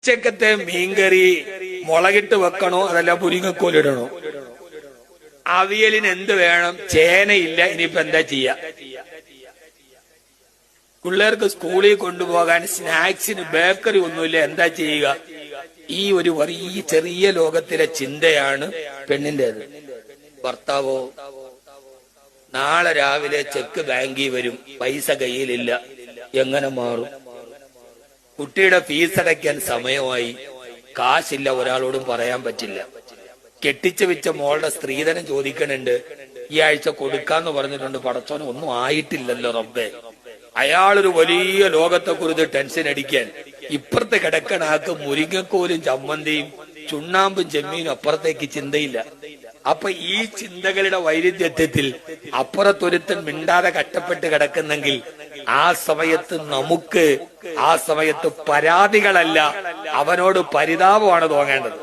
ഉച്ചക്കത്തെ മീൻകറി മുളകിട്ട് വെക്കണോ അതല്ല മുരിങ്ങക്കോലിടണോ? അവിയലിന് എന്ത് വേണം? ചേനയില്ല, ഇനിയിപ്പോ എന്താ ചെയ്യാ? പിള്ളേർക്ക് സ്കൂളിൽ കൊണ്ടുപോകാൻ സ്നാക്സിന് ബേക്കറി ഒന്നുമില്ല, എന്താ ചെയ്യുക? ഈ ഒരു വലിയ ചെറിയ ലോകത്തിലെ ചിന്തയാണ് പെണ്ണിന്റേത്. ഭർത്താവോ നാളെ രാവിലെ ചെക്ക് ബാങ്കിൽ വരും, പൈസ കയ്യിലില്ല, എങ്ങനെ മാറും? കുട്ടിയുടെ ഫീസ് അടയ്ക്കാൻ സമയമായി, കാശില്ല, ഒരാളോടും പറയാൻ പറ്റില്ല. കെട്ടിച്ചു വെച്ച മോളുടെ സ്ത്രീധനം ചോദിക്കണുണ്ട്, ഈ ആഴ്ച കൊടുക്കാന്ന് പറഞ്ഞിട്ടുണ്ട്. പടച്ചോന് ഒന്നും ആയിട്ടില്ലല്ലോ റബ്ബേ. അയാളൊരു വലിയ ലോകത്തെ കുറിച്ച് ടെൻഷൻ അടിക്കാൻ ഇപ്പുറത്തെ കിടക്കണ ആൾക്ക് മുരിങ്ങക്കോലും ചമ്മന്തിയും ചുണ്ണാമ്പും ചെമ്മീനും അപ്പുറത്തേക്ക് ചിന്തയില്ല. അപ്പൊ ഈ ചിന്തകളുടെ വൈരുദ്ധ്യത്തിൽ അപ്പുറത്തൊരുത്തൻ മിണ്ടാതെ കഷ്ടപ്പെട്ട് കിടക്കുന്നെങ്കിൽ ആ സമയത്ത് പരാതികളല്ല, അവനോട് പരിതാപമാണ് തോന്നേണ്ടത്.